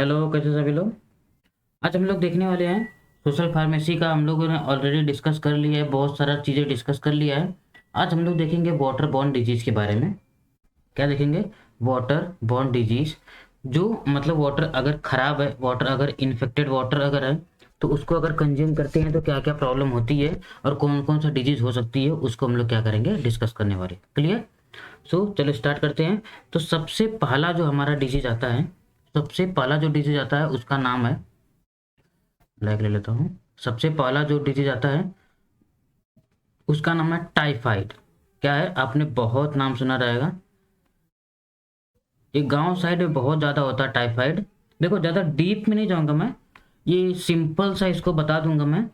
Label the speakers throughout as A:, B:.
A: Hello, कैसे सभी लोग। आज हम लोग देखने वाले हैं सोशल फार्मेसी का। हम लोगों ने ऑलरेडी डिस्कस कर लिया है, बहुत सारा चीज़ें डिस्कस कर लिया है। आज हम लोग देखेंगे वाटर बॉर्न डिजीज़ के बारे में। क्या देखेंगे? Water borne disease. जो मतलब वाटर अगर ख़राब है, वाटर अगर इन्फेक्टेड वाटर अगर है, तो उसको अगर कंज्यूम करते हैं तो क्या क्या प्रॉब्लम होती है और कौन कौन सा डिजीज़ हो सकती है, उसको हम लोग क्या करेंगे, डिस्कस करने वाले। क्लियर? सो चलो स्टार्ट करते हैं। तो सबसे पहला जो हमारा डिजीज़ आता है, सबसे पहला जो डिजीज़ आता है उसका नाम है, ब्लैक ले लेता हूँ। सबसे पहला जो डिजीज आता है उसका नाम है टाइफाइड। क्या है? आपने बहुत नाम सुना रहेगा। ये गांव साइड में बहुत ज़्यादा होता है टाइफाइड। देखो, ज़्यादा डीप में नहीं जाऊंगा मैं, ये सिंपल सा इसको बता दूंगा मैं।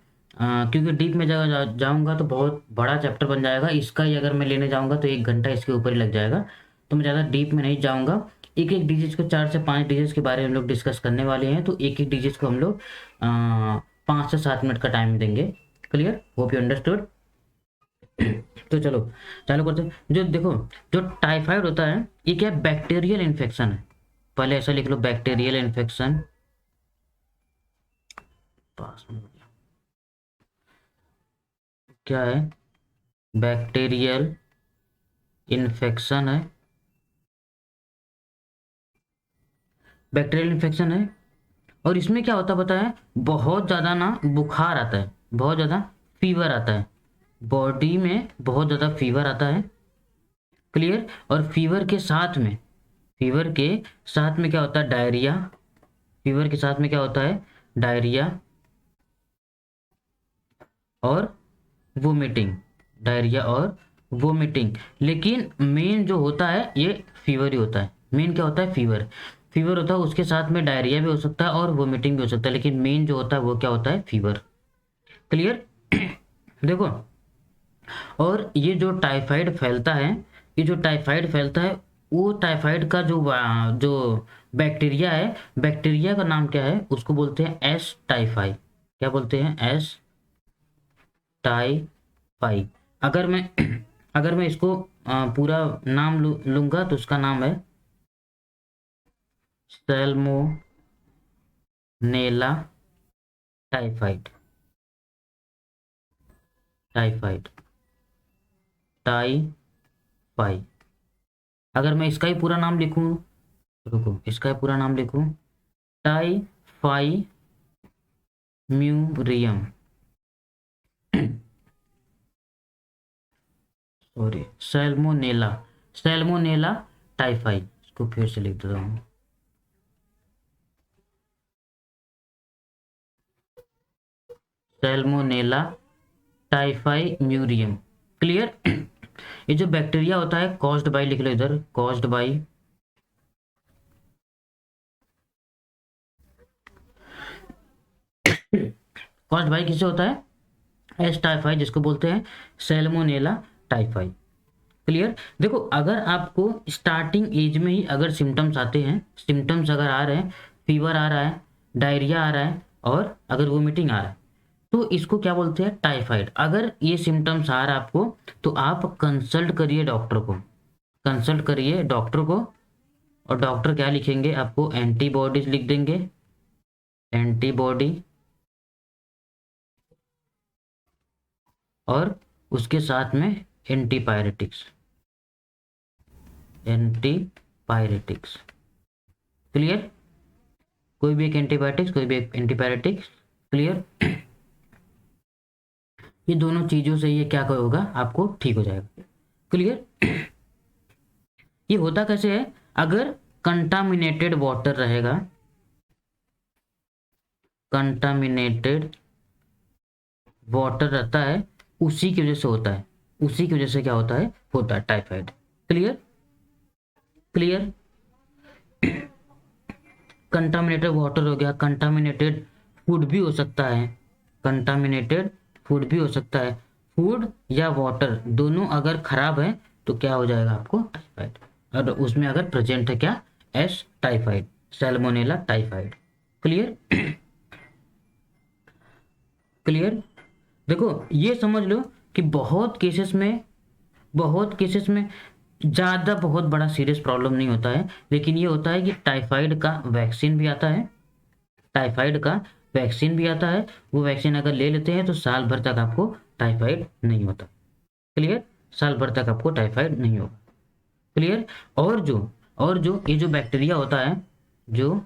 A: क्योंकि डीप में जाऊंगा तो बहुत बड़ा चैप्टर बन जाएगा। इसका ही अगर मैं लेने जाऊंगा तो 1 घंटा इसके ऊपर ही लग जाएगा। तो मैं ज़्यादा डीप में नहीं जाऊंगा। एक एक डिजीज को, 4 से 5 डिजीज के बारे में हम लोग डिस्कस करने वाले हैं। तो एक एक डिजीज को हम लोग 5 से 7 मिनट का टाइम देंगे। क्लियर? Hope you understood. तो चलो चालू करते हैं। जो देखो, जो टाइफाइड होता है ये क्या है? बैक्टीरियल इन्फेक्शन है। पहले ऐसा लिख लो, बैक्टीरियल इन्फेक्शन। पास में क्या है? बैक्टीरियल इन्फेक्शन है। बैक्टीरियल इन्फेक्शन है। और इसमें क्या होता है पता है? बहुत ज़्यादा ना बुखार आता है, बहुत ज़्यादा फीवर आता है, बॉडी में बहुत ज़्यादा फीवर आता है। क्लियर? और फीवर के साथ में क्या होता है? डायरिया। फीवर के साथ में क्या होता है? डायरिया और वोमिटिंग। डायरिया और वोमिटिंग। लेकिन मेन जो होता है ये फीवर ही होता है। मेन क्या होता है? फीवर। फीवर होता है, उसके साथ में डायरिया भी हो सकता है और वोमिटिंग भी हो सकता है, लेकिन मेन जो होता है वो क्या होता है? फीवर। क्लियर? देखो, और ये जो टाइफाइड फैलता है, ये जो टाइफाइड फैलता है, वो टाइफाइड का जो बैक्टीरिया है, बैक्टीरिया का नाम क्या है? उसको बोलते हैं एस टाइफाई। क्या बोलते हैं? S typhi. अगर मैं अगर मैं इसको पूरा नाम लूंगा तो उसका नाम है सैल्मोनेला टाइफाइड। Typhoid, typhi. अगर मैं इसका ही पूरा नाम लिखूं, रुको, इसका ही पूरा नाम लिखूं, typhi murium, sorry, salmonella, salmonella typhi. इसको फिर से लिख देता हूँ, सैल्मोनेला टाइफाई म्यूरियम। क्लियर? ये जो बैक्टीरिया होता है, कॉज्ड बाई लिख लो इधर, कॉज्ड बाई, कॉज्ड बाई किससे होता है? एस टाइफाई, जिसको बोलते हैं सैल्मोनेला टाइफाई। क्लियर? देखो, अगर आपको स्टार्टिंग एज में ही अगर सिम्टम्स आते हैं, सिम्टम्स अगर आ रहे हैं, फीवर आ रहा है, डायरिया आ रहा है और अगर वोमिटिंग आ रहा है, तो इसको क्या बोलते हैं? टाइफाइड। अगर ये सिम्टम्स आ रहा है आपको, तो आप कंसल्ट करिए डॉक्टर को, कंसल्ट करिए डॉक्टर को। और डॉक्टर क्या लिखेंगे? आपको एंटीबॉडीज लिख देंगे, एंटीबॉडी, और उसके साथ में एंटीपायरेटिक्स, एंटीपायरेटिक्स। क्लियर? कोई भी एक एंटीबायोटिक्स, कोई भी एक एंटीपायरेटिक्स। क्लियर? ये दोनों चीज़ों से ये क्या होगा? आपको ठीक हो जाएगा। क्लियर? ये होता कैसे है? अगर कंटामिनेटेड वाटर रहेगा, कंटामिनेटेड वाटर रहता है, उसी की वजह से होता है, उसी की वजह से क्या होता है? होता है typhoid. Clear? Clear? Contaminated water हो गया, कंटामिनेटेड फूड भी हो सकता है, कंटामिनेटेड फूड भी हो सकता है। फूड या वाटर दोनों अगर खराब है तो क्या हो जाएगा आपको? टाइफाइड। और उसमें अगर प्रेजेंट है क्या? S typhoid, Salmonella typhoid. Clear? Clear? देखो, ये समझ लो कि बहुत केसेस में ज़्यादा बहुत बड़ा सीरियस प्रॉब्लम नहीं होता है, लेकिन ये होता है कि टाइफाइड का वैक्सीन भी आता है, टाइफाइड का वैक्सीन भी आता है, वो वैक्सीन अगर ले लेते हैं तो साल भर तक आपको टाइफाइड नहीं होता। क्लियर? साल भर तक आपको टाइफाइड नहीं होगा। क्लियर? और जो ये जो बैक्टीरिया होता है, जो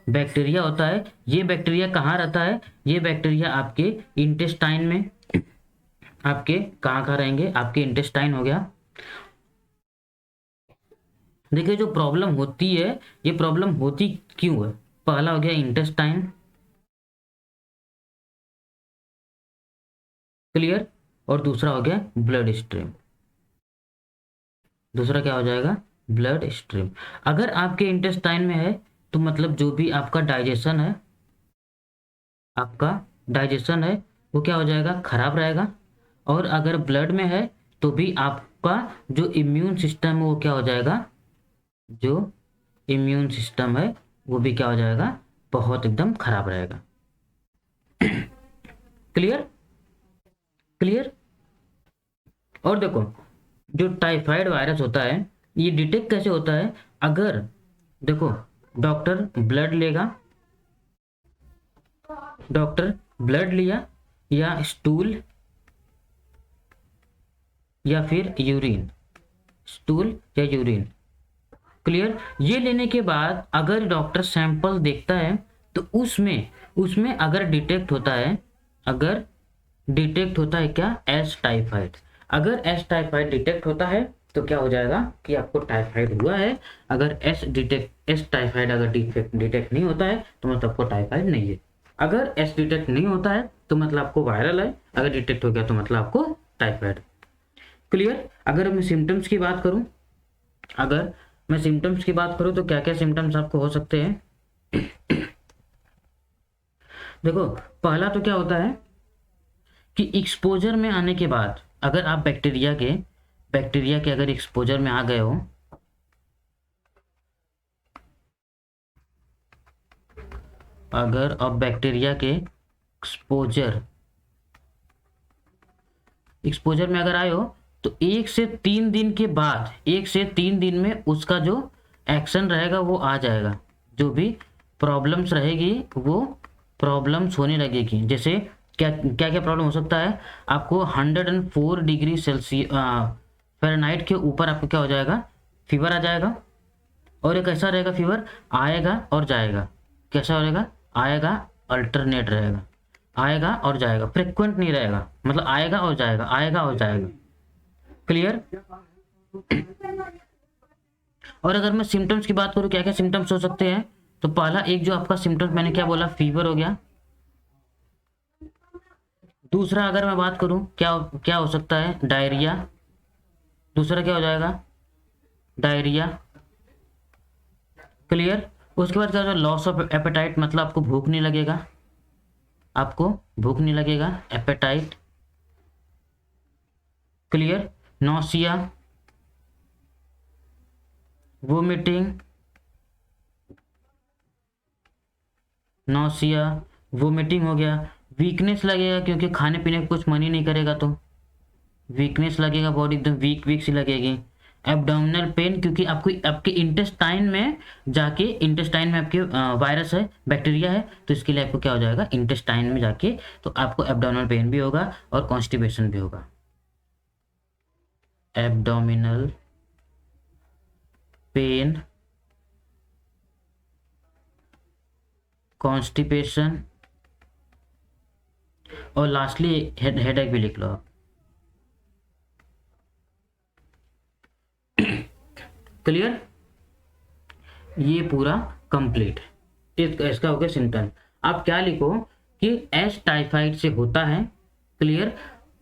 A: बैक्टीरिया होता है, ये बैक्टीरिया कहाँ रहता है? ये बैक्टीरिया आपके इंटेस्टाइन में, आपके कहाँ रहेंगे? आपके इंटेस्टाइन हो गया। देखिए जो प्रॉब्लम होती है, ये प्रॉब्लम होती क्यों है? पहला हो गया इंटेस्टाइन। क्लियर? और दूसरा हो गया ब्लड स्ट्रीम। दूसरा क्या हो जाएगा? Blood stream. अगर आपके इंटेस्टाइन में है तो मतलब जो भी आपका डाइजेशन है, वो क्या हो जाएगा? खराब रहेगा। और अगर ब्लड में है तो भी आपका जो इम्यून सिस्टम है वो क्या हो जाएगा? जो इम्यून सिस्टम है वो भी क्या हो जाएगा? बहुत एकदम खराब रहेगा। क्लियर? क्लियर? और देखो जो टाइफाइड वायरस होता है ये डिटेक्ट कैसे होता है? अगर देखो डॉक्टर ब्लड लिया या स्टूल या फिर यूरिन, स्टूल या यूरिन। क्लियर? ये लेने के बाद अगर डॉक्टर सैंपल देखता है तो उसमें अगर डिटेक्ट होता है क्या? S typhoid. अगर एस टाइफाइड डिटेक्ट होता है तो क्या हो जाएगा कि आपको टाइफाइड हुआ है। अगर एस टाइफाइड अगर डिटेक्ट नहीं होता है तो मतलब आपको टाइफाइड नहीं है। अगर एस डिटेक्ट नहीं होता है तो मतलब आपको वायरल है। अगर डिटेक्ट हो गया तो मतलब आपको टाइफाइड। क्लियर? अगर मैं सिम्टम्स की बात करूं, तो क्या क्या सिम्टम्स आपको हो सकते हैं? देखो पहला तो क्या होता है कि एक्सपोजर में आने के बाद अगर आप बैक्टीरिया के अगर एक्सपोजर में आ गए हो, अगर आप बैक्टीरिया के एक्सपोजर में अगर आए हो तो 1 से 3 दिन के बाद, 1 से 3 दिन में उसका जो एक्शन रहेगा वो आ जाएगा। जो भी प्रॉब्लम्स रहेगी वो प्रॉब्लम्स होने लगेगी। जैसे क्या क्या प्रॉब्लम हो सकता है? आपको 104 डिग्री सेल्सियस फ़ारेनहाइट के ऊपर आपको क्या हो जाएगा? फीवर आ जाएगा। और ये कैसा रहेगा? फीवर आएगा और जाएगा। कैसा रहेगा? आएगा, अल्टरनेट रहेगा, आएगा और जाएगा, फ्रिक्वेंट नहीं रहेगा, मतलब आएगा और जाएगा, आएगा और जाएगा। क्लियर? और अगर मैं सिम्टम्स की बात करूं, क्या क्या सिम्टम्स हो सकते हैं? तो पहला एक जो आपका सिम्टम्स मैंने क्या बोला? फीवर हो गया। दूसरा अगर मैं बात करूं क्या क्या हो सकता है? डायरिया। दूसरा क्या हो जाएगा? डायरिया। क्लियर? उसके बाद क्या होगा? लॉस ऑफ एपेटाइट, मतलब आपको भूख नहीं लगेगा, एपेटाइट। क्लियर? नौसिया, वोमिटिंग हो गया। वीकनेस लगेगा क्योंकि खाने पीने का कुछ मन ही नहीं करेगा तो वीकनेस लगेगा, बॉडी एकदम वीक सी लगेगी। एब्डोमिनल पेन, क्योंकि आपके इंटेस्टाइन में आपके वायरस है, बैक्टीरिया है, तो इसके लिए आपको क्या हो जाएगा? इंटेस्टाइन में जाके तो आपको एब्डोमिनल पेन भी होगा और कॉन्स्टिपेशन भी होगा। एब्डोमिनल पेन, कॉन्स्टिपेशन और लास्टली हेडेक भी लिख लो आप। क्लियर? ये पूरा कंप्लीट इसका हो गया सिम्टम। आप क्या लिखो कि एस टाइफाइड से होता है। क्लियर?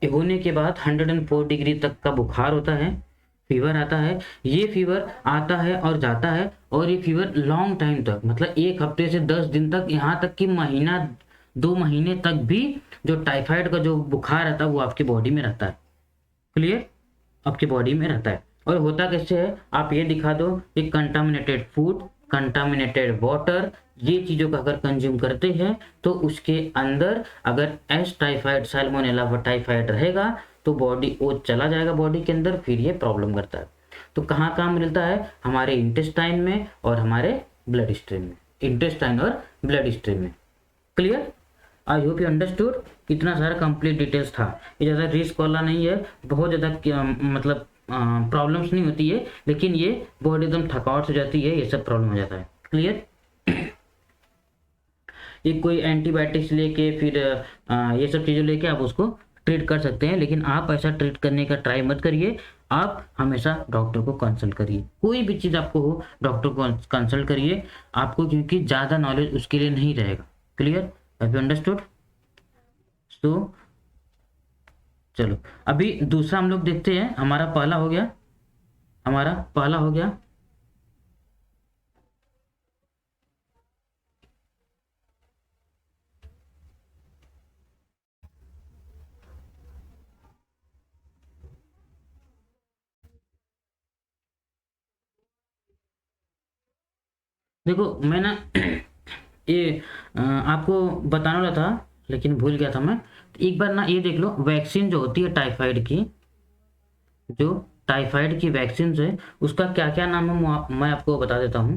A: होने के बाद 104 डिग्री तक का बुखार होता है, फीवर आता है। ये फीवर आता है और जाता है, और ये फीवर लॉन्ग टाइम तक, मतलब 1 हफ्ते से 10 दिन तक, यहाँ तक कि महीना 2 महीने तक भी जो टाइफाइड का जो बुखार आता है वो आपकी बॉडी में रहता है। क्लियर? आपकी बॉडी में रहता है। और होता कैसे है? आप ये दिखा दो कि कंटामिनेटेड फूड, कंटामिनेटेड वाटर, ये चीज़ों का अगर कंज्यूम करते हैं तो उसके अंदर अगर एस टाइफाइड, सैल्मोनेला टाइफाइड रहेगा तो बॉडी वो चला जाएगा बॉडी के अंदर, फिर ये प्रॉब्लम करता है। तो कहाँ कहाँ मिलता है? हमारे इंटेस्टाइन में और हमारे ब्लड स्ट्रीम में, इंटेस्टाइन और ब्लड स्ट्रीम में। Clear? I hope you understood. इतना सारा कंप्लीट डिटेल्स था, ये ज़्यादा रिस्क वाला नहीं है, बहुत ज़्यादा मतलब प्रॉब्लम्स नहीं होती है, लेकिन ये बहुत एकदम थकावट हो जाती है, ये सब प्रॉब्लम हो जाता है। क्लियर? ये कोई एंटीबायोटिक्स लेके फिर ये सब चीज़ें लेके आप उसको ट्रीट कर सकते हैं, लेकिन आप ऐसा ट्रीट करने का ट्राई मत करिए। आप हमेशा डॉक्टर को कंसल्ट करिए, कोई भी चीज़ आपको हो डॉक्टर को कंसल्ट करिए आपको, क्योंकि ज़्यादा नॉलेज उसके लिए नहीं रहेगा। Clear? Have you understood? So चलो अभी दूसरा हम लोग देखते हैं। हमारा पहला हो गया, देखो मैं ना ये आपको बताने वाला था लेकिन भूल गया था मैं। एक बार ना ये देख लो, वैक्सीन जो होती है टाइफाइड की, जो टाइफाइड की वैक्सीन है उसका क्या क्या नाम है मैं आपको बता देता हूँ।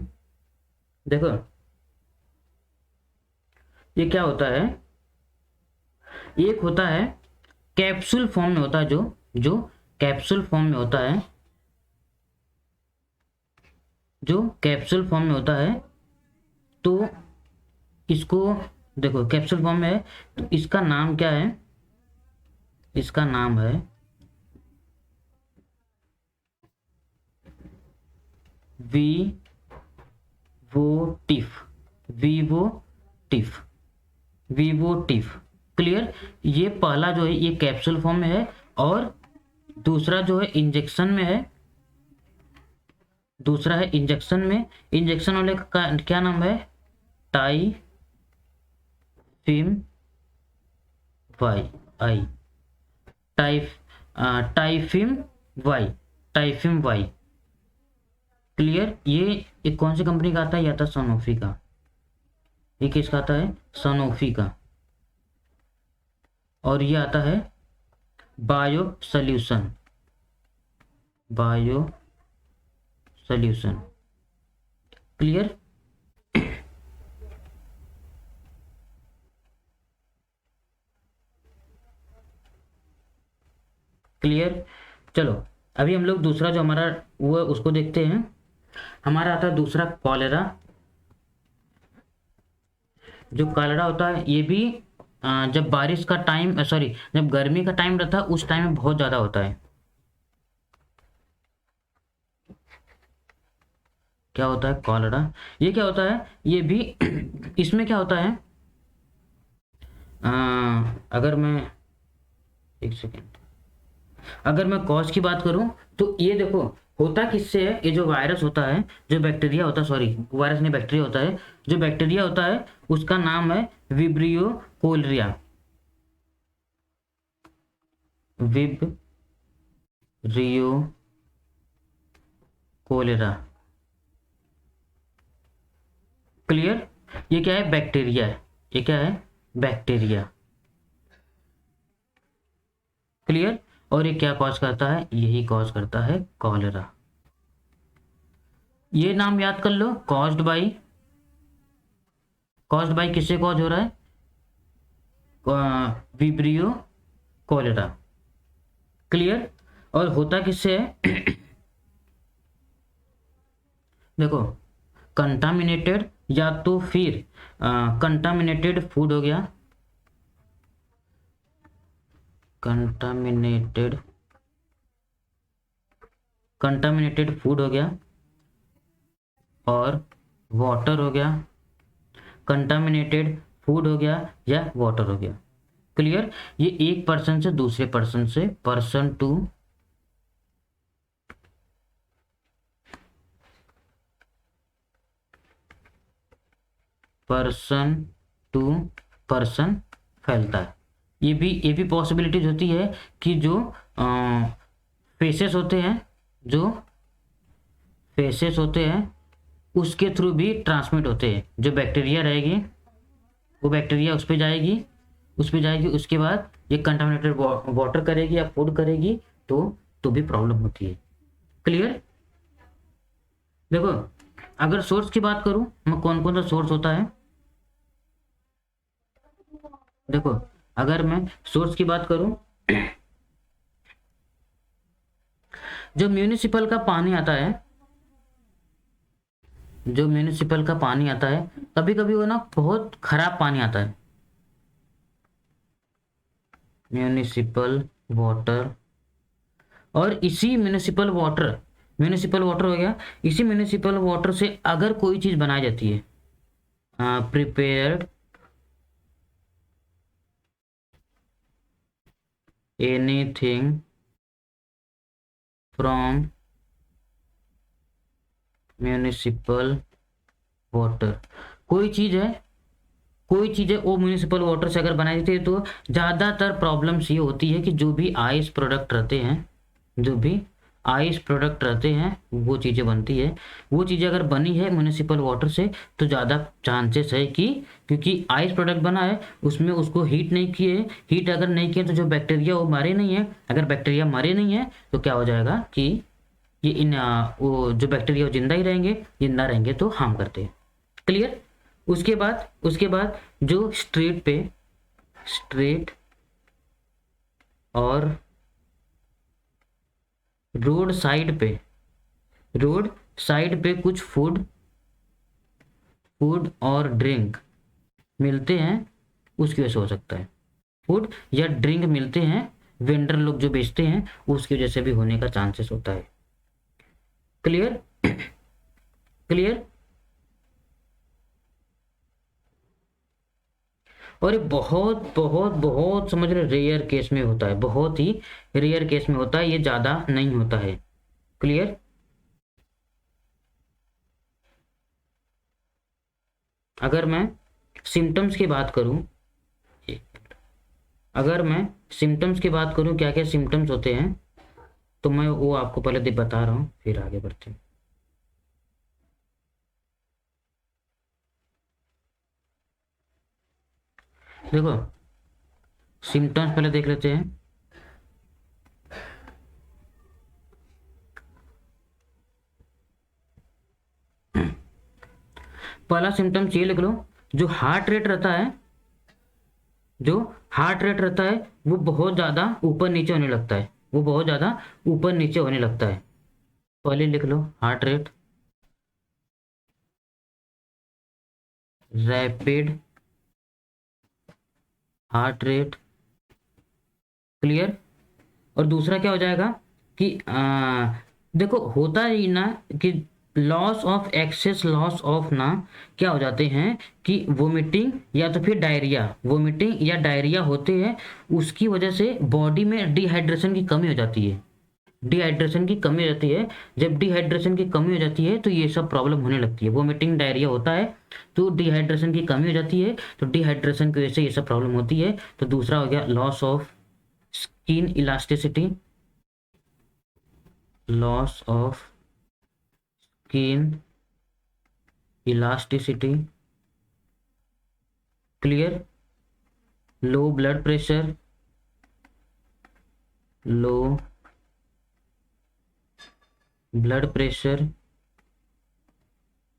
A: देखो ये क्या होता है, एक होता है कैप्सूल फॉर्म में होता है, जो जो कैप्सूल फॉर्म में होता है, जो कैप्सूल फॉर्म में होता है, तो इसको देखो कैप्सूल फॉर्म में है, तो इसका नाम क्या है? इसका नाम है वीवोटिफ, वीवोटिफ, वीवोटिफ। क्लियर? ये पहला जो है ये कैप्सूल फॉर्म में है, और दूसरा जो है इंजेक्शन में है, दूसरा है इंजेक्शन में। इंजेक्शन वाले का क्या नाम है? टाइफिम वाई आई, टाइफिम वाई, टाइफिम वाई। क्लियर? ये कौन सी कंपनी का आता है? ये आता है सनोफी का। ये किसका आता है? सनोफी का। और ये आता है bio solution, bio solution. Clear? Clear? चलो अभी हम लोग दूसरा जो हमारा वो है उसको देखते हैं। हमारा आता है दूसरा कॉलेरा। जो कॉलेरा होता है ये भी जब बारिश का टाइम, सॉरी जब गर्मी का टाइम रहता है उस टाइम में बहुत ज़्यादा होता है। क्या होता है? कॉलेरा। ये क्या होता है? ये भी इसमें क्या होता है, अगर मैं एक सेकेंड, अगर मैं कॉज की बात करूं तो ये देखो होता किससे है। ये जो वायरस होता है, जो बैक्टीरिया होता है, सॉरी वायरस नहीं बैक्टीरिया होता है, जो बैक्टीरिया होता है उसका नाम है विब्रियो कोलरिया, विब्रियो कोलेरा। क्लियर? ये क्या है? बैक्टीरिया है। ये क्या है? बैक्टीरिया। क्लियर? और ये क्या कॉज करता है? यही कॉज करता है कॉलेरा। ये नाम याद कर लो, कॉज्ड बाई, कॉज्ड बाई किससे कॉज हो रहा है? Vibrio cholerae. क्लियर? और होता किससे है? देखो कंटामिनेटेड, या तो फिर कंटामिनेटेड फूड हो गया, कंटामिनेटेड, कंटामिनेटेड फूड हो गया, और वाटर हो गया, कंटामिनेटेड फूड हो गया या वाटर हो गया। क्लियर? ये एक पर्सन से दूसरे पर्सन से, person to person to person फैलता है। ये भी पॉसिबिलिटीज होती है कि जो फेसेस होते हैं, जो फेसेस होते हैं उसके थ्रू भी ट्रांसमिट होते हैं। जो बैक्टीरिया रहेगी वो बैक्टीरिया उस पर जाएगी, उसके बाद ये कंटामिनेटेड वाटर करेगी या फूड करेगी, तो भी प्रॉब्लम होती है। क्लियर। देखो अगर सोर्स की बात करूं मैं, कौन कौन सा सोर्स होता है, देखो अगर मैं सोर्स की बात करूं, जो म्यूनिसिपल का पानी आता है, जो म्यूनिसिपल का पानी आता है, कभी कभी वो ना बहुत खराब पानी आता है, म्यूनिसिपल वाटर। और इसी म्यूनिसिपल वाटर हो गया, इसी म्यूनिसिपल वाटर से अगर कोई चीज बनाई जाती है, prepared anything from municipal water, कोई चीज है, कोई चीज़ है वो म्यूनिसिपल वाटर से अगर बनाई जाती है, तो ज़्यादातर प्रॉब्लम्स ये होती है कि जो भी आइस प्रोडक्ट रहते हैं, जो भी आइस प्रोडक्ट रहते हैं वो चीज़ें बनती है, वो चीज़ें अगर बनी है म्यूनिसिपल वाटर से तो ज़्यादा चांसेस है कि, क्योंकि आइस प्रोडक्ट बना है उसमें उसको हीट नहीं किए, हीट अगर नहीं किए तो जो बैक्टीरिया वो मरे नहीं है, अगर बैक्टीरिया मरे नहीं है तो क्या हो जाएगा कि ये वो जो बैक्टीरिया वो जिंदा ही रहेंगे, जिंदा रहेंगे तो हार्म करते हैं। क्लियर। उसके बाद जो स्ट्रीट और रोड साइड पे कुछ फूड और ड्रिंक मिलते हैं, उसकी वजह से हो सकता है, फूड या ड्रिंक मिलते हैं, वेंडर लोग जो बेचते हैं उसकी वजह से भी होने का चांसेस होता है। क्लियर। क्लियर। और ये बहुत बहुत बहुत समझ रहे, रेयर केस में होता है, बहुत ही रेयर केस में होता है, ये ज़्यादा नहीं होता है। क्लियर। अगर मैं सिम्टम्स की बात करूं, अगर मैं सिम्टम्स की बात करूं क्या क्या सिम्टम्स होते हैं, तो मैं वो आपको पहले बता रहा हूं, फिर आगे बढ़ते हैं। देखो सिम्टम्स पहले देख लेते हैं। पहला सिम्टम्स ये लिख लो, जो हार्ट रेट रहता है, जो हार्ट रेट रहता है वो बहुत ज़्यादा ऊपर नीचे होने लगता है, वो बहुत ज़्यादा ऊपर नीचे होने लगता है। पहले लिख लो heart rate, rapid heart rate. Clear. और दूसरा क्या हो जाएगा कि देखो होता ही ना कि loss of access, loss of ना क्या हो जाते हैं कि वोमिटिंग या तो फिर डायरिया, वोमिटिंग या डायरिया होते हैं, उसकी वजह से बॉडी में डिहाइड्रेशन की कमी हो जाती है, डिहाइड्रेशन की कमी हो जाती है। जब डिहाइड्रेशन की कमी हो जाती है तो ये सब प्रॉब्लम होने लगती है, वोमिटिंग डायरिया होता है तो डिहाइड्रेशन की कमी हो जाती है, तो डिहाइड्रेशन की वजह से ये सब प्रॉब्लम होती है। तो दूसरा हो गया loss of skin elasticity, loss of skin elasticity. Clear. Low blood pressure, low blood pressure,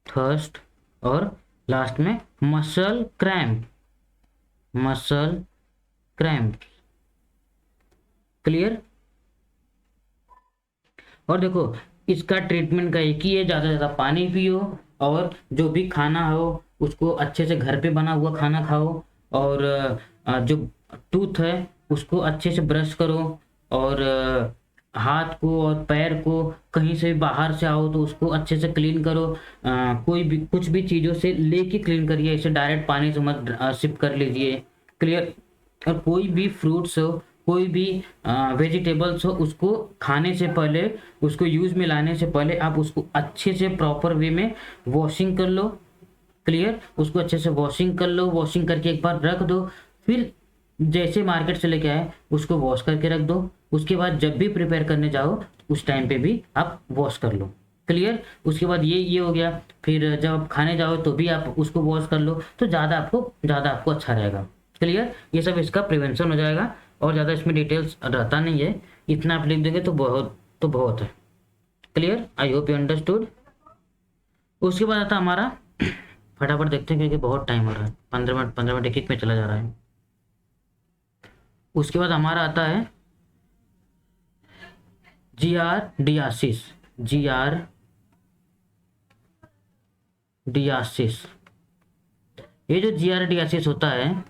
A: thirst, और लास्ट में muscle cramp, muscle cramp. Clear. और देखो इसका ट्रीटमेंट का एक ही है, ज़्यादा से ज़्यादा पानी पियो, और जो भी खाना हो उसको अच्छे से घर पे बना हुआ खाना खाओ, और जो टूथ है उसको अच्छे से ब्रश करो, और हाथ को और पैर को कहीं से भी बाहर से आओ तो उसको अच्छे से क्लीन करो, कोई भी कुछ भी चीज़ों से लेके क्लीन करिए, इसे डायरेक्ट पानी से मत सिप कर लीजिए। क्लियर। और कोई भी फ्रूट्स हो, कोई भी वेजिटेबल्स हो, उसको खाने से पहले, उसको यूज़ में लाने से पहले आप उसको अच्छे से प्रॉपर वे में वॉशिंग कर लो। क्लियर। उसको अच्छे से वॉशिंग कर लो, वॉशिंग करके एक बार रख दो, फिर जैसे मार्केट से लेके आए उसको वॉश करके रख दो, उसके बाद जब भी प्रिपेयर करने जाओ उस टाइम पे भी आप वॉश कर लो। क्लियर। उसके बाद ये हो गया, फिर जब आप खाने जाओ तो भी आप उसको वॉश कर लो, तो ज़्यादा आपको अच्छा रहेगा। क्लियर। ये सब इसका प्रिवेंशन हो जाएगा, और ज़्यादा इसमें डिटेल्स रहता नहीं है, इतना आप लिख देंगे तो बहुत है। Clear, I hope you understood. उसके बाद आता हमारा, फटाफट देखते हैं क्योंकि बहुत टाइम हो रहा है, 15 मिनट एक एक में चला जा रहा है। उसके बाद हमारा आता है जियारडियासिस। जियारडियासिस, ये जो जियारडियासिस होता है,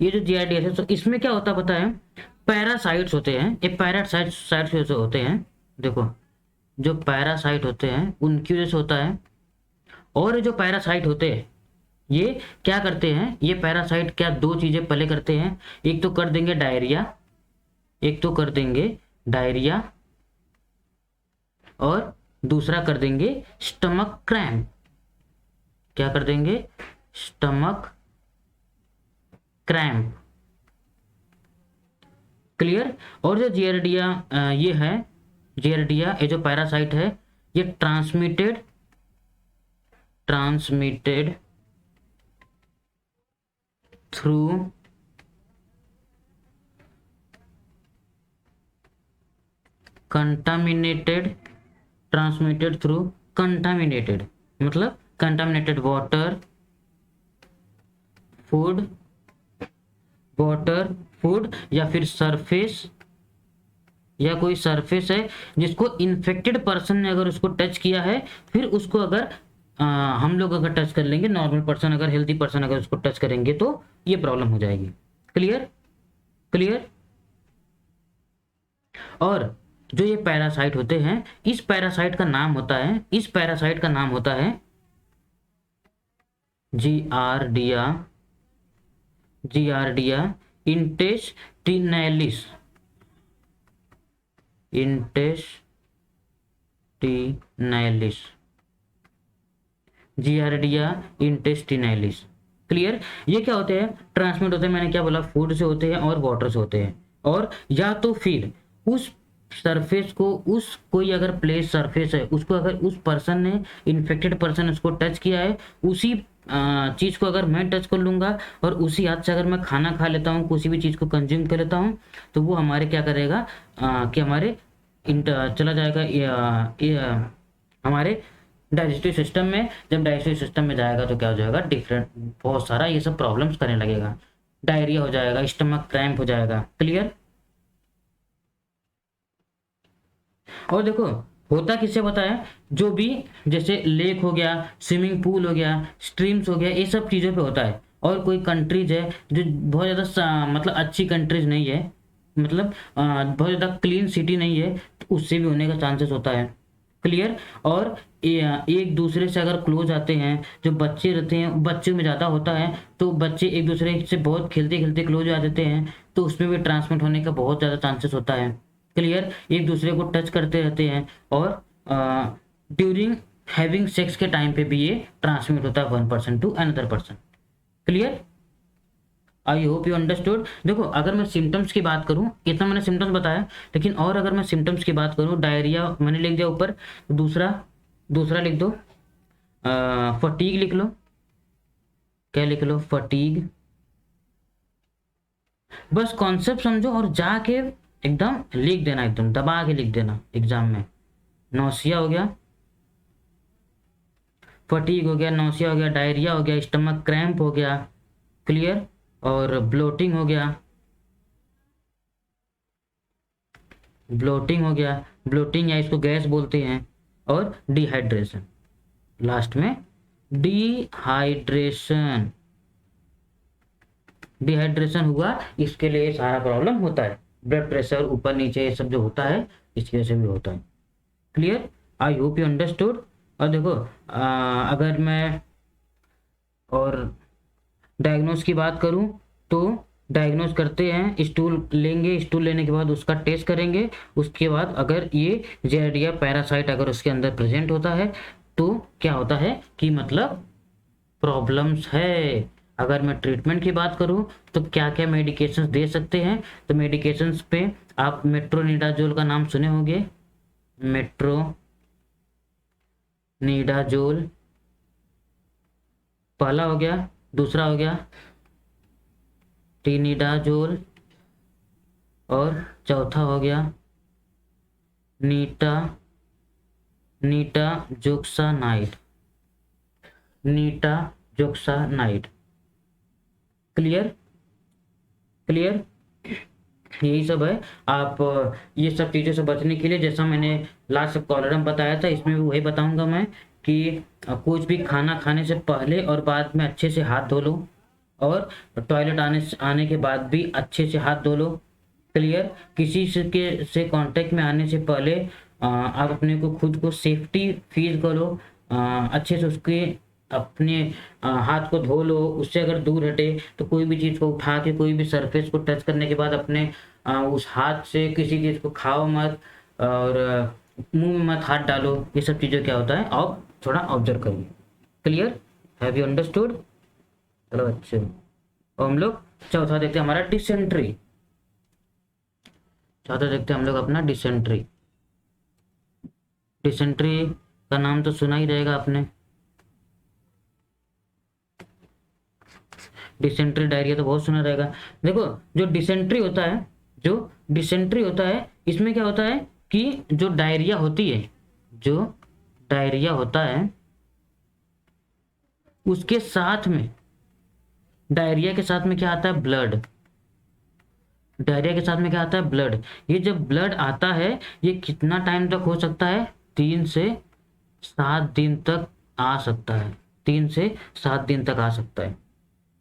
A: ये जो जियारडियासिस, तो इसमें क्या होता है पता है, पैरासाइट्स होते हैं, ये पैरासाइट्स होते हैं। देखो, जो पैरासाइट होते हैं उनकी वजह से होता है। और ये जो पैरासाइट होते हैं ये क्या करते हैं, ये पैरासाइट क्या दो चीजें पहले करते हैं, एक तो कर देंगे डायरिया, और दूसरा कर देंगे स्टमक क्रैम्प। क्या कर देंगे, स्टमक क्रैम्प। क्लियर। और जो जियारडिया ये है, जियारडिया ये जो पैरासाइट है, ये ट्रांसमिटेड थ्रू कंटामिनेटेड, मतलब कंटामिनेटेड वाटर, फूड या फिर सरफेस, या कोई सरफेस है जिसको इन्फेक्टेड पर्सन ने अगर उसको टच किया है, फिर उसको अगर हम लोग अगर टच कर लेंगे, नॉर्मल पर्सन अगर, हेल्दी पर्सन अगर उसको टच करेंगे तो ये प्रॉब्लम हो जाएगी। क्लियर। और जो ये पैरासाइट होते हैं, इस पैरासाइट का नाम होता है जियारडिया इंटेस्टिनैलिस। जियारडिया इंटेस्टिनैलिस। क्लियर। ये क्या होते हैं, ट्रांसमिट होते हैं, मैंने क्या बोला, फूड से होते हैं और वाटर से होते हैं। और या तो फिर उस सरफेस को, उस कोई अगर प्लेस सरफेस है उसको अगर उस पर्सन ने, इन्फेक्टेड पर्सन उसको टच किया है, उसी चीज को अगर मैं टच कर लूंगा और उसी हाथ से अगर मैं खाना खा लेता हूँ, किसी भी चीज को कंज्यूम कर लेता हूँ, तो वो हमारे क्या करेगा कि हमारे चला जाएगा हमारे डाइजेस्टिव सिस्टम में। जब डाइजेस्टिव सिस्टम में जाएगा तो क्या हो जाएगा, डिफरेंट बहुत सारा ये सब प्रॉब्लम्स करने लगेगा, डायरिया हो जाएगा, स्टमक क्रैम्प हो जाएगा। क्लियर। और देखो होता किससे पता है, जो भी जैसे लेक हो गया, स्विमिंग पूल हो गया, स्ट्रीम्स हो गया, ये सब चीज़ों पे होता है। और कोई कंट्रीज है जो बहुत ज़्यादा मतलब अच्छी कंट्रीज नहीं है, मतलब बहुत ज़्यादा क्लीन सिटी नहीं है, तो उससे भी होने का चांसेस होता है। क्लियर। और एक दूसरे से अगर क्लोज आते हैं, जो बच्चे रहते हैं, बच्चों में ज़्यादा होता है, तो बच्चे एक दूसरे से बहुत खेलते खेलते क्लोज आ जाते हैं, तो उसमें भी ट्रांसमिट होने का बहुत ज़्यादा चांसेस होता है। क्लियर। एक दूसरे को टच करते रहते हैं, और ड्यूरिंग हैविंग सेक्स के टाइम पे भी ये ट्रांसमिट होता है one person to another person. Clear, I hope you understood. देखो अगर मैं सिम्टम्स की बात करूं, इतना मैंने सिम्टम्स बताया, लेकिन और अगर मैं सिम्टम्स की बात करूं, डायरिया मैंने लिख दिया ऊपर, दूसरा लिख दो, फटीग लिख लो। क्या लिख लो, फटीग। बस कॉन्सेप्ट समझो और जाके एकदम लिख देना, एकदम दबा के लिख देना एग्जाम में। नौसिया हो गया, फटीग हो गया, नौसिया हो गया, डायरिया हो गया, स्टमक क्रैम्प हो गया। क्लियर। और ब्लोटिंग हो गया, ब्लोटिंग या इसको गैस बोलते हैं। और डिहाइड्रेशन, लास्ट में डिहाइड्रेशन हुआ, इसके लिए सारा प्रॉब्लम होता है। ब्लड प्रेशर ऊपर नीचे ये सब जो होता है, इसकी वजह से भी होता है। Clear, I hope you understood. और देखो अगर मैं और डायग्नोस की बात करूं, तो डायग्नोस करते हैं, स्टूल लेंगे, स्टूल लेने के बाद उसका टेस्ट करेंगे। उसके बाद अगर ये जियारडिया पैरासाइट अगर उसके अंदर प्रेजेंट होता है, तो क्या होता है कि मतलब प्रॉब्लम्स है। अगर मैं ट्रीटमेंट की बात करूं, तो क्या क्या मेडिकेशंस दे सकते हैं, तो मेडिकेशंस पे आप मेट्रोनिडाजोल का नाम सुने होंगे। मेट्रोनिडाजोल पहला हो गया, दूसरा हो गया टिनिडाजोल, और चौथा हो गया नीटाजोल। नीटाजोक्सानाइड, नीटाजोक्सानाइड। क्लियर, क्लियर, यही सब है। आप ये सब चीज़ों से बचने के लिए, जैसा मैंने लास्ट कॉलम बताया था, इसमें भी वही बताऊंगा मैं कि कुछ भी खाना खाने से पहले और बाद में अच्छे से हाथ धो लो, और टॉयलेट आने के बाद भी अच्छे से हाथ धो लो। क्लियर, किसी से कांटेक्ट में आने से पहले आप अपने को खुद को सेफ्टी फील करो, अच्छे से उसके अपने हाथ को धो लो। उससे अगर दूर हटे तो कोई भी चीज़ को उठा के, कोई भी सरफेस को टच करने के बाद अपने उस हाथ से किसी चीज़ को खाओ मत, और मुंह में मत हाथ डालो। ये सब चीज़ें क्या होता है, आप थोड़ा ऑब्जर्व करिए। Clear, have you understood? चलो अच्छे, और हम लोग चौथा देखते हैं हमारा डिसेंट्री। चौथा देखते हैं हम लोग अपना डिसेंट्री। डिसेंट्री का नाम तो सुना ही रहेगा आपने। डिसेंट्री, डायरिया तो बहुत सुना रहेगा। देखो, जो डिसेंट्री होता है, जो डिसेंट्री होता है, इसमें क्या होता है कि जो डायरिया होती है, जो डायरिया होता है, उसके साथ में, डायरिया के साथ में क्या आता है, ब्लड। डायरिया के साथ में क्या आता है, ब्लड। ये जब ब्लड आता है, ये कितना टाइम तक हो सकता है, 3 से 7 दिन तक आ सकता है, 3 से 7 दिन तक आ सकता है।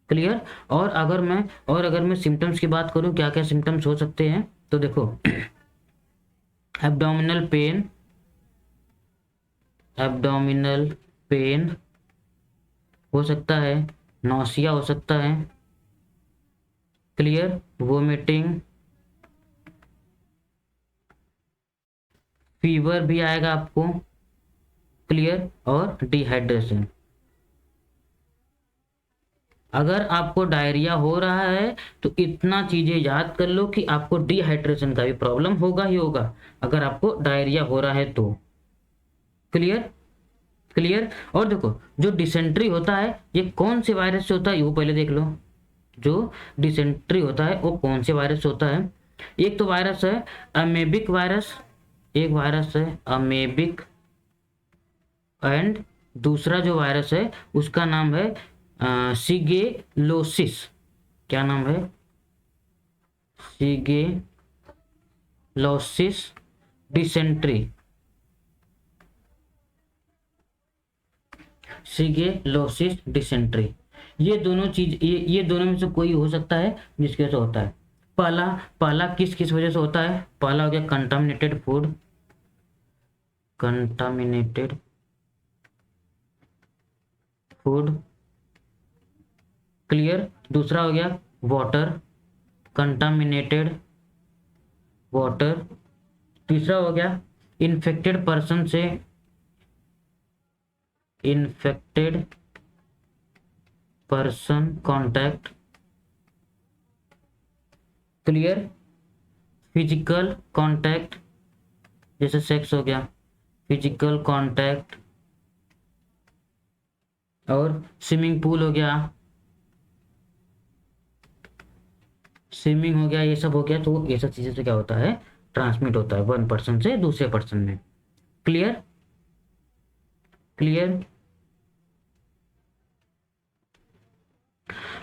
A: क्लियर। और अगर मैं सिम्टम्स की बात करूं, क्या क्या सिम्टम्स हो सकते हैं, तो देखो, एब्डोमिनल पेन, एब्डोमिनल पेन हो सकता है, नौसिया हो सकता है। क्लियर, वोमिटिंग, फीवर भी आएगा आपको। क्लियर, और डिहाइड्रेशन। अगर आपको डायरिया हो रहा है तो इतना चीजें याद कर लो कि आपको डिहाइड्रेशन का भी प्रॉब्लम होगा ही होगा, अगर आपको डायरिया हो रहा है तो। Clear, clear. और देखो, जो डिसेंट्री होता है, ये कौन से वायरस से होता है, वो पहले देख लो। जो डिसेंट्री होता है वो कौन से वायरस से होता है। एक तो वायरस है अमेबिक वायरस, एक वायरस है अमेबिक, एंड दूसरा जो वायरस है उसका नाम है शिगेलोसिस। क्या नाम है, शिगेलोसिस डिसेंट्री, शिगेलोसिस डिसेंट्री। ये दोनों चीज, ये दोनों में से कोई हो सकता है जिसकी वजह से होता है। पहला पहला किस किस वजह से होता है, पहला हो गया contaminated food, contaminated food. Clear, दूसरा हो गया वाटर, कंटामिनेटेड वाटर। तीसरा हो गया इन्फेक्टेड पर्सन से, infected person contact. Clear, physical contact, जैसे सेक्स हो गया, फिजिकल कांटेक्ट। और स्विमिंग पूल हो गया, स्विमिंग हो गया, ये सब हो गया। तो ये सब चीजें से क्या होता है, ट्रांसमिट होता है वन पर्सन से दूसरे पर्सन में। Clear, clear.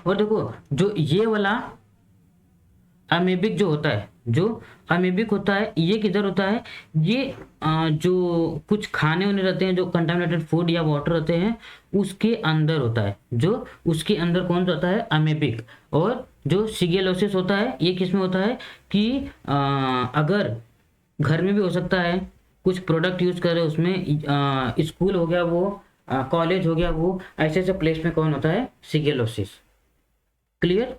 A: और देखो, जो ये वाला अमेबिक जो होता है, जो अमेबिक होता है, ये किधर होता है, ये जो कुछ खाने वाने रहते हैं, जो कंटामिनेटेड फूड या वाटर रहते हैं, उसके अंदर होता है। जो उसके अंदर कौन सा होता है, अमेबिक। और जो शिगेलोसिस होता है, ये किस में होता है कि अगर घर में भी हो सकता है, कुछ प्रोडक्ट यूज कर रहे हैं उसमें, स्कूल हो गया वो, कॉलेज हो गया वो, ऐसे ऐसे प्लेस में कौन होता है, शिगेलोसिस। Clear,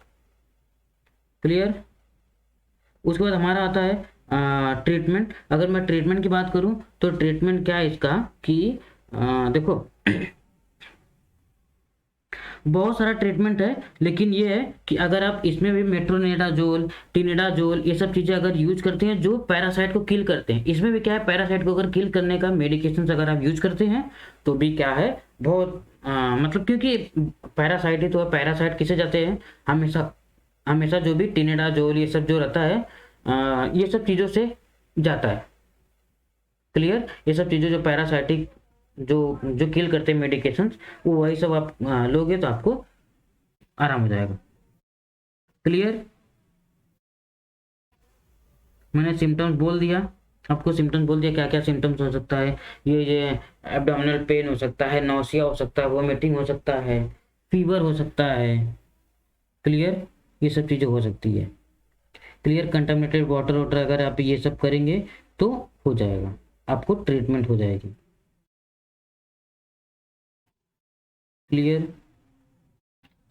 A: clear. उसके बाद हमारा आता है ट्रीटमेंट। अगर मैं ट्रीटमेंट की बात करूं तो ट्रीटमेंट क्या है इसका कि देखो, बहुत सारा ट्रीटमेंट है, लेकिन ये है कि अगर आप इसमें भी मेट्रोनिडाजोल, टिनिडाजोल, ये सब चीज़ें अगर यूज करते हैं जो पैरासाइट को किल करते हैं, इसमें भी क्या है, पैरासाइट को अगर किल करने का मेडिकेशन अगर आप यूज करते हैं तो भी क्या है, बहुत मतलब, क्योंकि पैरासाइट ही तो है। पैरासाइट किसे जाते हैं, हमेशा हमेशा जो भी टिनिडाजोल ये सब जो रहता है, ये सब चीज़ों से जाता है। क्लियर। ये सब चीज़ें जो पैरासाइटिक जो जो किल करते हैं मेडिकेशंस, वो वही सब आप लोगे तो आपको आराम हो जाएगा। क्लियर। मैंने सिम्टम्स बोल दिया, आपको सिम्टम्स बोल दिया क्या क्या सिम्टम्स हो सकता है। ये एब्डोमिनल पेन हो सकता है, नौसिया हो सकता है, वोमिटिंग हो सकता है, फीवर हो सकता है। क्लियर। ये सब चीज़ें हो सकती है। क्लियर। कंटामिनेटेड वाटर वाटर अगर आप ये सब करेंगे तो हो जाएगा, आपको ट्रीटमेंट हो जाएगी। Clear.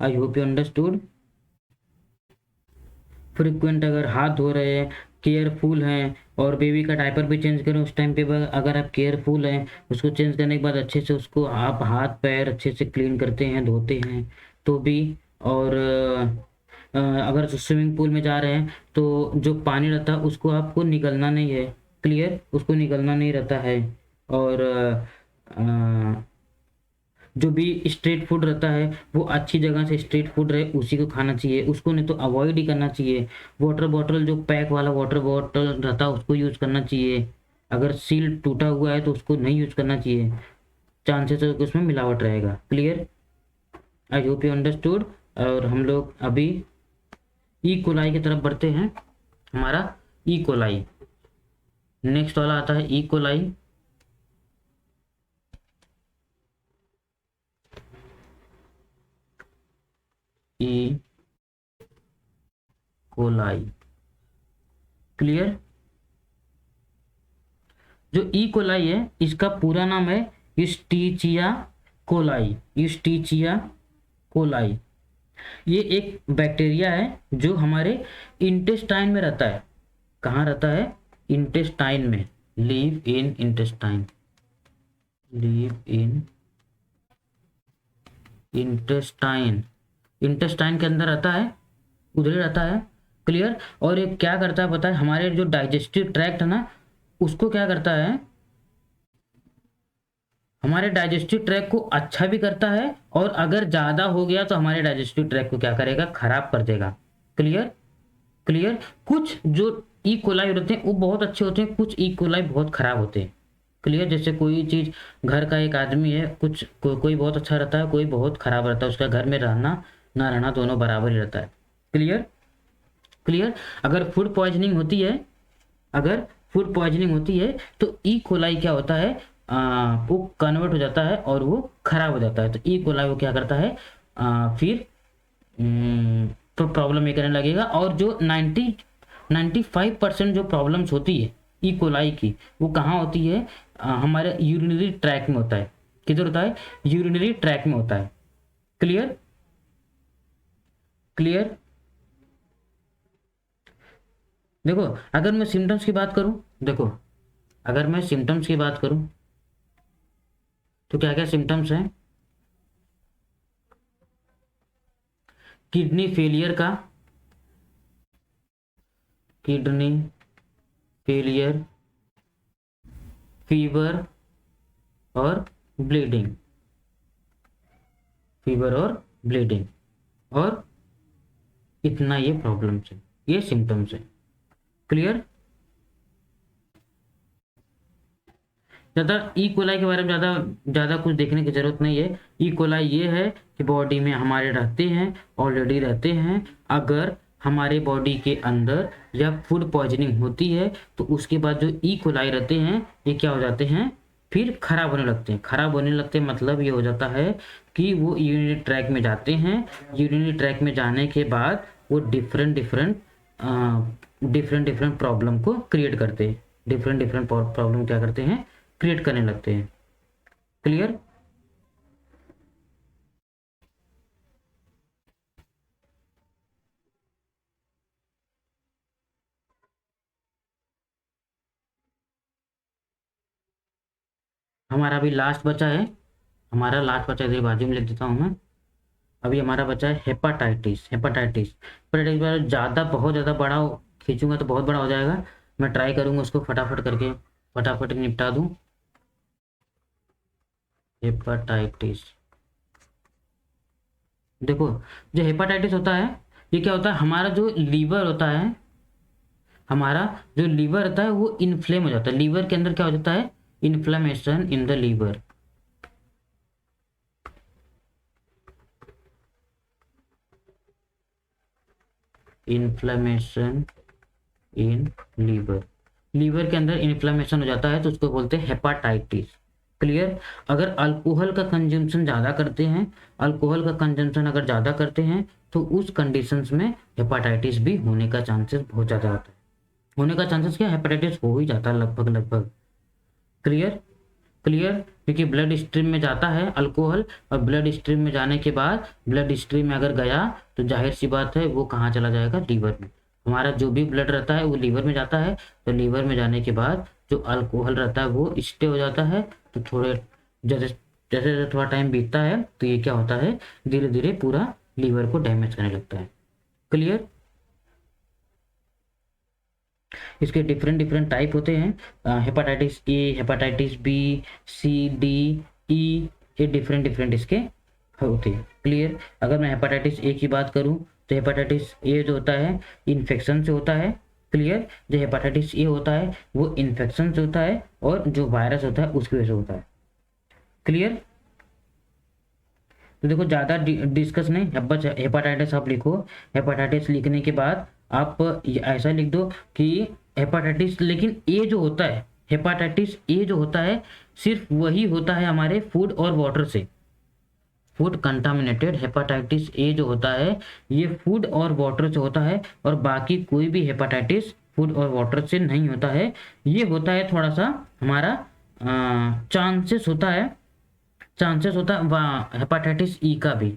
A: I hope you understood. Frequent अगर हाथ धो रहे हैं, केयरफुल हैं, और बेबी का डायपर भी चेंज करें उस टाइम पे, अगर आप केयरफुल हैं, उसको चेंज करने के बाद अच्छे से उसको आप हाथ पैर अच्छे से क्लीन करते हैं, धोते हैं तो भी। और अगर स्विमिंग पूल में जा रहे हैं तो जो पानी रहता है उसको आपको निगलना नहीं है। क्लियर। उसको निगलना नहीं रहता है। और जो भी स्ट्रीट फूड रहता है वो अच्छी जगह से स्ट्रीट फूड रहे उसी को खाना चाहिए, उसको नहीं तो अवॉइड ही करना चाहिए। वाटर बॉटल जो पैक वाला वाटर बॉटल रहता है उसको यूज़ करना चाहिए। अगर सील टूटा हुआ है तो उसको नहीं यूज़ करना चाहिए, चांसेस है कि उसमें मिलावट रहेगा। Clear. I hope you understood. और हम लोग अभी ई कोलाई की तरफ बढ़ते हैं। हमारा ई कोलाई नेक्स्ट वाला आता है। E coli. E coli. Clear. जो ई कोलाई है इसका पूरा नाम है ईस्टीचिया कोलाई। ईस्टीचिया कोलाई। ये एक बैक्टीरिया है जो हमारे इंटेस्टाइन में रहता है। कहाँ रहता है? इंटेस्टाइन में। Live in intestine. Live in intestine. Intestine के अंदर रहता है, उधर ही रहता है। क्लियर। और ये क्या करता है पता है? हमारे जो डाइजेस्टिव ट्रैक्ट है ना, उसको क्या करता है, हमारे डाइजेस्टिव ट्रैक को अच्छा भी करता है, और अगर ज़्यादा हो गया तो हमारे डाइजेस्टिव ट्रैक को क्या करेगा? खराब कर देगा। क्लियर। क्लियर। कुछ जो ई कोलाई होते हैं वो बहुत अच्छे होते हैं, कुछ ई कोलाई बहुत खराब होते हैं। क्लियर। जैसे कोई चीज़, घर का एक आदमी है, कोई बहुत अच्छा रहता है, कोई बहुत खराब रहता है, उसका घर में रहना ना रहना दोनों बराबर ही रहता है। क्लियर। क्लियर। अगर फूड पॉइजनिंग होती है, अगर फूड पॉइजनिंग होती है तो ई कोलाई क्या होता है, वो कन्वर्ट हो जाता है और वो खराब हो जाता है। तो ई कोलाई वो क्या करता है, फिर तो प्रॉब्लम ये करने लगेगा। और जो 95% जो प्रॉब्लम्स होती है ई कोलाई की, वो कहाँ होती है? हमारे यूरिनरी ट्रैक में होता है। किधर होता है? यूरिनरी ट्रैक में होता है। क्लियर। क्लियर। देखो, अगर मैं सिम्टम्स की बात करूं, देखो अगर मैं सिम्टम्स की बात करूं तो क्या क्या सिम्टम्स हैं? किडनी फेलियर का, किडनी फेलियर, फीवर और ब्लीडिंग, फीवर और ब्लीडिंग, और इतना ये प्रॉब्लम्स है, ये सिम्टम्स है। क्लियर। ज़्यादा ई कोलाई के बारे में ज़्यादा कुछ देखने की ज़रूरत नहीं है। ई कोलाई ये है कि बॉडी में हमारे रहते हैं, ऑलरेडी रहते हैं। अगर हमारे बॉडी के अंदर या फूड पॉइजनिंग होती है तो उसके बाद जो ई कोलाई रहते हैं ये क्या हो जाते हैं, फिर खराब होने लगते हैं। खराब होने लगते हैं मतलब ये हो जाता है कि वो यूरिनरी ट्रैक में जाते हैं। यूरिनरी ट्रैक में जाने के बाद वो डिफरेंट डिफरेंट प्रॉब्लम को क्रिएट करते हैं। डिफरेंट प्रॉब्लम क्या करते हैं? क्रिएट करने लगते हैं। क्लियर। हमारा अभी लास्ट बचा है, हमारा लास्ट बचा इधर बाजू में लिख देता हूँ मैं। अभी हमारा बचा है हेपाटाइटिस। हेपाटाइटिस हेपाटाइटिस ज़्यादा, बहुत ज़्यादा बड़ा खींचूंगा तो बहुत बड़ा हो जाएगा। मैं ट्राई करूँगा उसको फटाफट करके फटाफट निपटा दूँ। हेपाटाइटिस, देखो जो हेपाटाइटिस होता है, ये क्या होता है, हमारा जो लीवर होता है, हमारा जो लीवर रहता है वो इन्फ्लेम हो जाता है। लीवर के अंदर क्या हो जाता है, inflammation in the liver. Inflammation in liver, liver के अंदर इन्फ्लेमेशन हो जाता है तो उसको बोलते हैं हेपाटाइटिस। क्लियर। अगर अल्कोहल का कंजम्पशन ज़्यादा करते हैं, अल्कोहल का कंजम्पशन अगर ज़्यादा करते हैं तो उस कंडीशंस में हेपाटाइटिस भी होने का चांसेस बहुत ज़्यादा होता है। होने का चांसेस क्या, हेपेटाइटिस हो ही जाता है लगभग लगभग। क्लियर। क्लियर, क्योंकि ब्लड स्ट्रीम में जाता है अल्कोहल, और ब्लड स्ट्रीम में जाने के बाद, ब्लड स्ट्रीम में अगर गया तो जाहिर सी बात है वो कहाँ चला जाएगा, लीवर में। हमारा जो भी ब्लड रहता है वो लीवर में जाता है, तो लीवर में जाने के बाद जो अल्कोहल रहता है वो स्टे हो जाता है। तो थोड़े जैसे जैसे जैसे थोड़ा टाइम बीतता है तो ये क्या होता है, धीरे धीरे पूरा लीवर को डैमेज करने लगता है। क्लियर। इसके डिफरेंट डिफरेंट टाइप होते हैं, hepatitis A, hepatitis B, C, D, E, ये डिफरेंट डिफरेंट इसके होते हैं। क्लियर। अगर मैं हेपाटाइटिस ए की बात करूं तो हेपाटाइटिस ए जो होता है इन्फेक्शन से होता है। क्लियर। जो हेपाटाइटिस ए होता है वो इन्फेक्शन से होता है, और जो वायरस होता है उसकी वजह से होता है। क्लियर। तो देखो ज़्यादा डिस्कस नहीं, बस हेपाटाइटिस आप लिखो। हेपाटाइटिस लिखने के बाद आप ऐसा लिख दो कि हेपाटाइटिस, लेकिन ए जो होता है, हेपाटाइटिस ए जो होता है सिर्फ वही होता है हमारे फूड और वाटर से। फूड कंटामिनेटेड हेपाटाइटिस ए जो होता है ये फूड और वाटर से होता है, और बाकी कोई भी हेपाटाइटिस फूड और वाटर से नहीं होता है। ये होता है थोड़ा सा हमारा चांसेस होता है, चांसेस होता है हेपाटाइटिस ई का भी,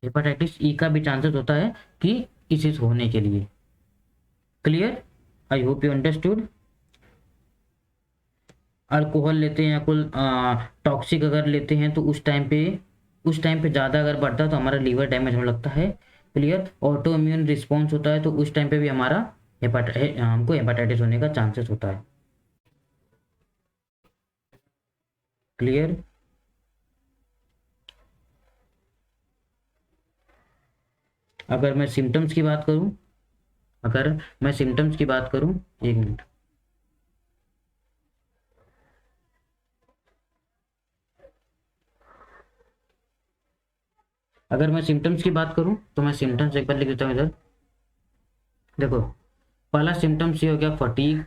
A: हेपाटाइटिस ई का भी चांसेस होता है कि इसे होने के लिए। Clear. I hope you understood. Alcohol लेते हैं या कोई टॉक्सिक अगर लेते हैं तो उस टाइम पे ज़्यादा अगर बढ़ता है तो हमारा लीवर डैमेज होने लगता है। क्लियर। ऑटो इम्यून रिस्पॉन्स होता है तो उस टाइम पे भी हमारा हमको हेपाटाइटिस होने का चांसेस होता है। क्लियर। अगर मैं सिम्टम्स की बात करूं, अगर मैं सिम्टम्स की बात करूं, एक मिनट, अगर मैं सिम्टम्स की बात करूं तो मैं सिम्टम्स एक बार लिख देता हूं इधर। देखो पहला सिम्टम्स ये हो गया फटीग,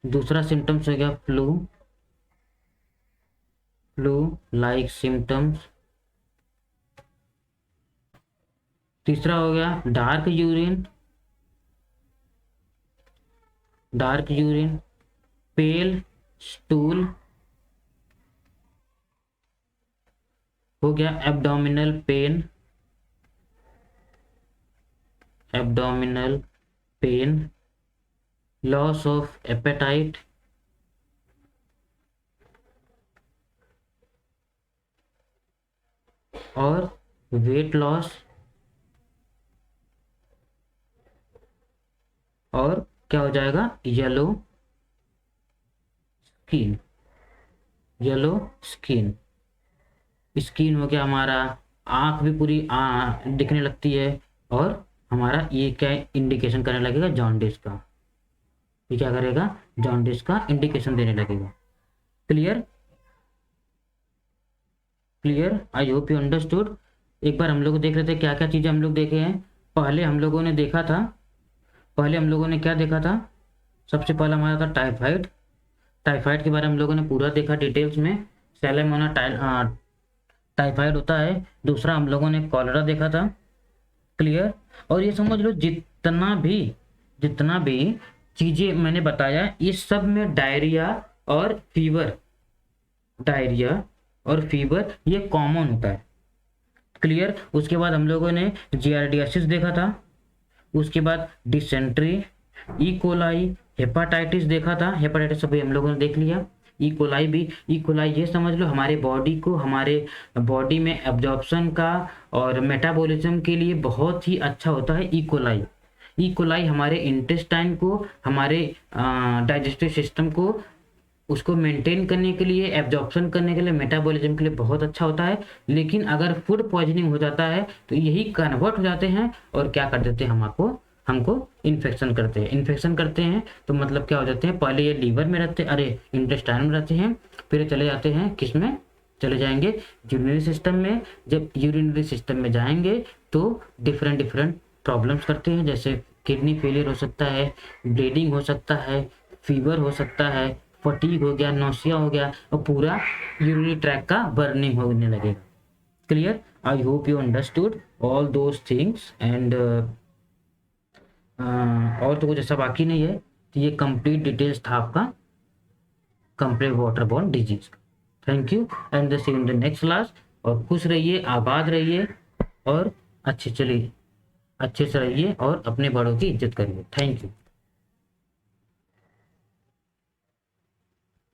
A: दूसरा सिम्टम्स हो गया फ्लू, फ्लू लाइक सिम्टम्स, तीसरा हो गया डार्क यूरिन, डार्क यूरिन, पेल स्टूल, हो गया abdominal pain, abdominal pain, loss of appetite, और वेट लॉस, और क्या हो जाएगा, yellow skin, yellow skin. Skin हो गया हमारा, आँख भी पूरी दिखने लगती है, और हमारा ये क्या इंडिकेशन करने लगेगा, जॉन्डिस का। ये क्या करेगा, जॉन्डिस का इंडिकेशन देने लगेगा। Clear. Clear. I hope you understood. एक बार हम लोग देख रहे थे क्या क्या चीज़ें हम लोग देखे हैं। पहले हम लोगों ने देखा था, पहले हम लोगों ने क्या देखा था, सबसे पहला हमारा था टाइफाइड। टाइफाइड के बारे में हम लोगों ने पूरा देखा डिटेल्स में। सैलेमोना टाइफाइड होता है। दूसरा हम लोगों ने कॉलरा देखा था। क्लियर। और ये समझ लो जितना भी चीज़ें मैंने बताया इस सब में डायरिया और फीवर, डायरिया और फीवर ये कॉमन होता है। क्लियर। उसके बाद हम लोगों ने जियार्डियासिस देखा था, उसके बाद डिसेंट्री, ई कोलाई, हेपाटाइटिस देखा था। हेपाटाइटिस अभी हम लोगों ने देख लिया। ई कोलाई भी, ई कोलाई ये समझ लो हमारे बॉडी को, हमारे बॉडी में एब्जॉर्प्शन का और मेटाबॉलिज्म के लिए बहुत ही अच्छा होता है ई कोलाई। ई कोलाई हमारे इंटेस्टाइन को, हमारे डाइजेस्टिव सिस्टम को उसको मेंटेन करने के लिए, एब्जॉर्प्शन करने के लिए, मेटाबॉलिज्म के लिए बहुत अच्छा होता है। लेकिन अगर फूड पॉइजनिंग हो जाता है तो यही कन्वर्ट हो जाते हैं और क्या कर देते हैं, हमको इन्फेक्शन करते हैं। इन्फेक्शन करते हैं तो मतलब क्या हो जाते हैं, पहले ये लीवर में रहते, अरे इंटेस्टाइन में रहते हैं, फिर चले जाते हैं किस में, चले जाएंगे यूरिनरी सिस्टम में। जब यूरिनरी सिस्टम में जाएंगे तो डिफरेंट डिफरेंट प्रॉब्लम्स करते हैं, जैसे किडनी फेलियर हो सकता है, ब्लीडिंग हो सकता है, फीवर हो सकता है, फटीग हो गया, नौसिया हो गया, और पूरा यूरिनरी ट्रैक का बर्निंग होने लगेगा। Clear? I hope you understood all those things and और तो कुछ ऐसा बाकी नहीं है। तो ये कंप्लीट डिटेल्स था आपका कंप्लीट वाटरबॉर्न डिजीज का। Thank you and see in the next class. और खुश रहिए, आबाद रहिए और अच्छे से रहिए और अपने बड़ों की इज्जत करिए। Thank you.